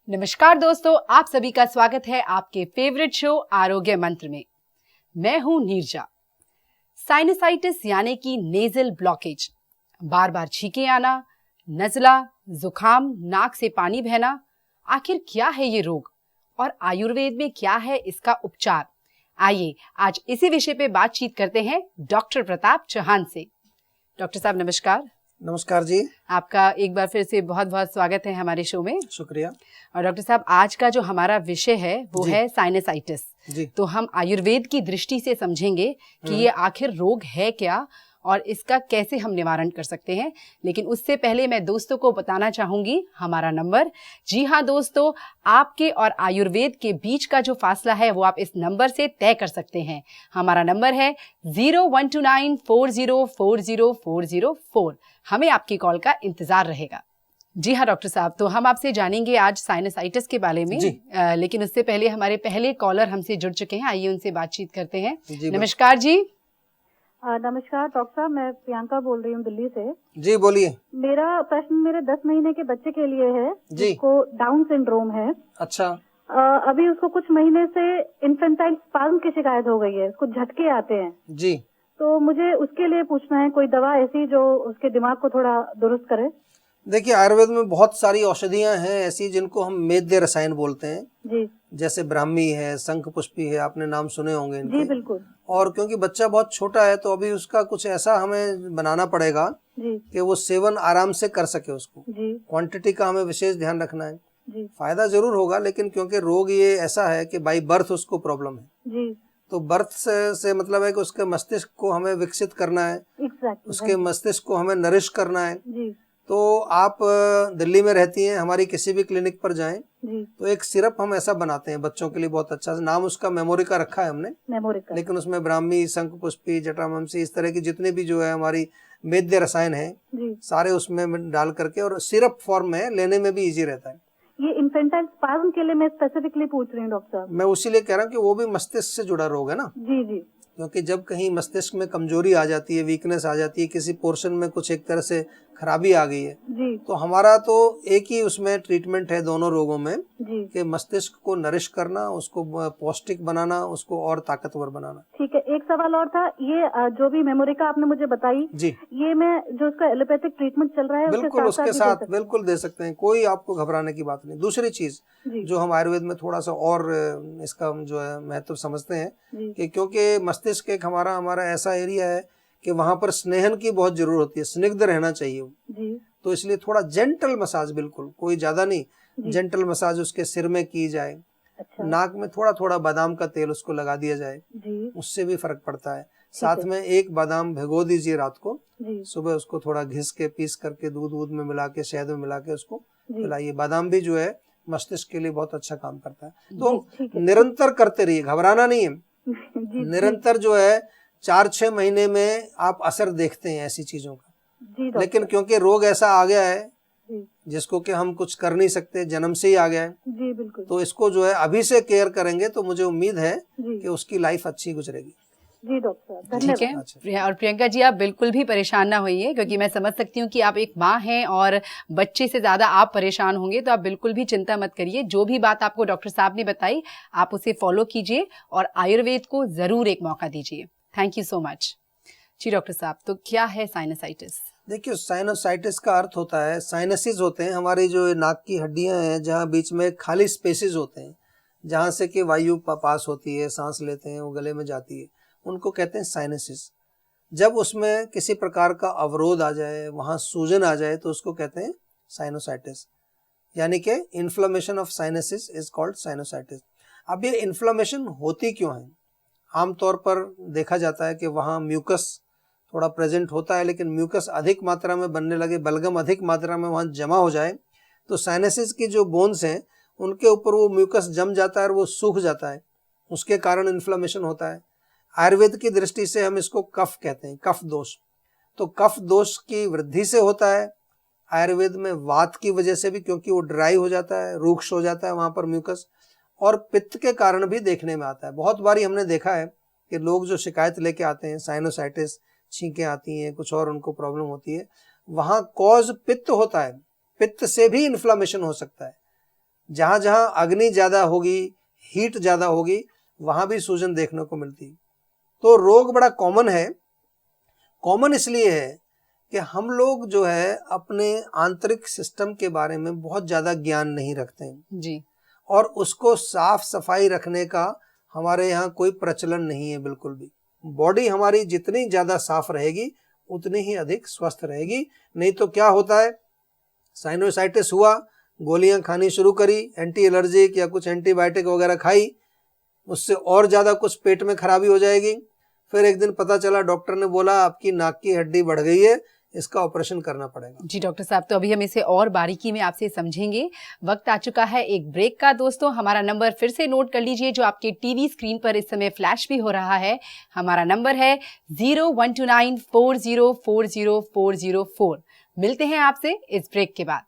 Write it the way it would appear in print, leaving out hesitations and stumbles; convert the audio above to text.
नमस्कार दोस्तों, आप सभी का स्वागत है आपके फेवरेट शो आरोग्य मंत्र में। मैं हूं नीरजा। साइनसाइटिस यानी कि नेजल ब्लॉकेज, बार बार छींके आना, नज़ला, जुकाम, नाक से पानी बहना, आखिर क्या है ये रोग और आयुर्वेद में क्या है इसका उपचार? आइए आज इसी विषय पे बातचीत करते हैं डॉक्टर प्रताप चौहान से। डॉक्टर साहब नमस्कार। नमस्कार जी। आपका एक बार फिर से बहुत बहुत स्वागत है हमारे शो में। शुक्रिया। और डॉक्टर साहब, आज का जो हमारा विषय है वो है साइनसाइटिस। तो हम आयुर्वेद की दृष्टि से समझेंगे कि ये आखिर रोग है क्या और इसका कैसे हम निवारण कर सकते हैं। लेकिन उससे पहले मैं दोस्तों को बताना चाहूंगी हमारा नंबर। जी हाँ दोस्तों, आपके और आयुर्वेद के बीच का जो फासला है वो आप इस नंबर से तय कर सकते हैं। हमारा नंबर है 0129404004। हमें आपकी कॉल का इंतजार रहेगा। जी हाँ डॉक्टर साहब, तो हम आपसे जानेंगे आज साइनसाइटिस के बारे में। लेकिन उससे पहले हमारे पहले कॉलर हमसे जुड़ चुके हैं, आइए उनसे बातचीत करते हैं। नमस्कार जी। नमस्कार डॉक्टर साहब, मैं प्रियंका बोल रही हूँ दिल्ली से। जी बोलिए। मेरा प्रश्न मेरे 10 महीने के बच्चे के लिए है जिसको डाउन सिंड्रोम है। अच्छा। अभी उसको कुछ महीने से इन्फेंटाइल स्पाज्म की शिकायत हो गई है, उसको झटके आते हैं जी। तो मुझे उसके लिए पूछना है कोई दवा ऐसी जो उसके दिमाग को थोड़ा दुरुस्त करे। देखिए, आयुर्वेद में बहुत सारी औषधियां हैं ऐसी जिनको हम मेद्य रसायन बोलते हैं जी। जैसे ब्राह्मी है, शंख पुष्पी है, आपने नाम सुने होंगे इनके। जी बिल्कुल। और क्योंकि बच्चा बहुत छोटा है तो अभी उसका कुछ ऐसा हमें बनाना पड़ेगा कि वो सेवन आराम से कर सके। उसको क्वांटिटी का हमें विशेष ध्यान रखना है। फायदा जरूर होगा, लेकिन क्योंकि रोग ये ऐसा है कि बाई बर्थ उसको प्रॉब्लम है तो बर्थ से मतलब है कि उसके मस्तिष्क को हमें विकसित करना है। उसके मस्तिष्क को हमें नरिश करना है। तो आप दिल्ली में रहती हैं, हमारी किसी भी क्लिनिक पर जाएं तो एक सिरप हम ऐसा बनाते हैं बच्चों के लिए, बहुत अच्छा नाम उसका मेमोरिका रखा है हमने। लेकिन उसमें ब्राह्मी, शंख पुष्पी, जटामांसी, इस तरह की जितने भी जो है हमारी मेद्य रसायन है सारे उसमें डाल करके, और सिरप फॉर्म में लेने में भी इजी रहता है। ये इन्फेंटाइल स्पाज्म के लिए मैं स्पेसिफिकली पूछ रही हूँ डॉक्टर साहब। मैं उसी लिए कह रहा हूँ कि वो भी मस्तिष्क से जुड़ा रोग है ना। जी जी। क्योंकि जब कहीं मस्तिष्क में कमजोरी आ जाती है, वीकनेस आ जाती है, किसी पोर्शन में कुछ एक तरह से खराबी आ गई है तो हमारा तो एक ही उसमें ट्रीटमेंट है दोनों रोगों में कि मस्तिष्क को नरिश करना, उसको पौष्टिक बनाना, उसको और ताकतवर बनाना। ठीक है, एक सवाल और था, ये जो भी मेमोरिका आपने मुझे बताई जी, ये मैं जो उसका एलोपैथिक ट्रीटमेंट चल रहा है बिल्कुल उसके साथ बिल्कुल दे सकते हैं, कोई आपको घबराने की बात नहीं। दूसरी चीज जो हम आयुर्वेद में थोड़ा सा और इसका जो है महत्व समझते हैं कि क्योंकि मस्तिष्क एक हमारा ऐसा एरिया है कि वहां पर स्नेहन की बहुत जरूरत होती है, स्निग्ध रहना चाहिए वो। तो इसलिए थोड़ा जेंटल मसाज, बिल्कुल कोई ज्यादा नहीं, जेंटल मसाज उसके सिर में की जाए। अच्छा। नाक में थोड़ा थोड़ा बादाम का तेल उसको लगा दिया जाए, उससे भी फर्क पड़ता है। साथ में एक बादाम भिगो दीजिए रात को, सुबह उसको थोड़ा घिस के पीस करके दूध में मिला के, शहद में मिला के उसको पिलाइए। बादाम भी जो है मस्तिष्क के लिए बहुत अच्छा काम करता है। तो निरंतर करते रहिए, घबराना नहीं है। निरंतर जो है 4-6 महीने में आप असर देखते हैं ऐसी चीजों का। लेकिन क्योंकि रोग ऐसा आ गया है जिसको कि हम कुछ कर नहीं सकते, जन्म से ही आ गया है जी बिल्कुल, तो इसको जो है अभी से केयर करेंगे तो मुझे उम्मीद है कि उसकी लाइफ अच्छी गुजरेगी। जी डॉक्टर धन्यवाद। ठीक है। और प्रियंका जी, आप बिल्कुल भी परेशान ना होइए, क्योंकि मैं समझ सकती हूँ कि आप एक माँ हैं और बच्चे से ज्यादा आप परेशान होंगे, तो आप बिल्कुल भी चिंता मत करिए। जो भी बात आपको डॉक्टर साहब ने बताई आप उसे फॉलो कीजिए और आयुर्वेद को जरूर एक मौका दीजिए। थैंक यू सो मच जी। डॉक्टर साहब, तो क्या है साइनसाइटिस? देखिए, साइनोसाइटिस का अर्थ होता है, साइनसिस होते हैं हमारी जो नाक की हड्डियां हैं जहाँ बीच में खाली स्पेसेस होते हैं जहाँ से कि वायु पास होती है, सांस लेते हैं, वो गले में जाती है, उनको कहते हैं साइनसिस। जब उसमें किसी प्रकार का अवरोध आ जाए, वहाँ सूजन आ जाए तो उसको कहते हैं साइनोसाइटिस, यानी कि inflammation of sinuses is called sinusitis. अब ये इन्फ्लेमेशन होती क्यों है? आमतौर पर देखा जाता है कि वहाँ म्यूकस थोड़ा प्रेजेंट होता है, लेकिन म्यूकस अधिक मात्रा में बनने लगे, बलगम अधिक मात्रा में वहाँ जमा हो जाए तो साइनसिस की जो बोन्स हैं उनके ऊपर वो म्यूकस जम जाता है और वो सूख जाता है, उसके कारण इन्फ्लेमेशन होता है। आयुर्वेद की दृष्टि से हम इसको कफ कहते हैं, कफ दोष। तो कफ दोष की वृद्धि से होता है। आयुर्वेद में वात की वजह से भी, क्योंकि वो ड्राई हो जाता है, रूक्ष हो जाता है वहाँ पर म्यूकस, और पित्त के कारण भी देखने में आता है। बहुत बारी हमने देखा है कि लोग जो शिकायत लेके आते हैं साइनोसाइटिस, छींकें आती हैं, कुछ और उनको प्रॉब्लम होती है, वहाँ कॉज पित्त होता है, पित्त से भी इन्फ्लामेशन हो सकता है। जहां जहां अग्नि ज्यादा होगी, हीट ज्यादा होगी, वहां भी सूजन देखने को मिलती। तो रोग बड़ा कॉमन है। कॉमन इसलिए है कि हम लोग जो है अपने आंतरिक सिस्टम के बारे में बहुत ज्यादा ज्ञान नहीं रखते हैं जी। और उसको साफ सफाई रखने का हमारे यहाँ कोई प्रचलन नहीं है बिल्कुल भी। बॉडी हमारी जितनी ज्यादा साफ रहेगी उतनी ही अधिक स्वस्थ रहेगी। नहीं तो क्या होता है, साइनोसाइटिस हुआ, गोलियां खानी शुरू करी, एंटी एलर्जिक या कुछ एंटीबायोटिक वगैरह खाई, उससे और ज्यादा कुछ पेट में खराबी हो जाएगी। फिर एक दिन पता चला डॉक्टर ने बोला आपकी नाक की हड्डी बढ़ गई है, इसका ऑपरेशन करना पड़ेगा। जी डॉक्टर साहब, तो अभी हम इसे और बारीकी में आपसे समझेंगे। वक्त आ चुका है एक ब्रेक का। दोस्तों, हमारा नंबर फिर से नोट कर लीजिए जो आपके टीवी स्क्रीन पर इस समय फ्लैश भी हो रहा है। हमारा नंबर है 012940400404। मिलते हैं आपसे इस ब्रेक के बाद।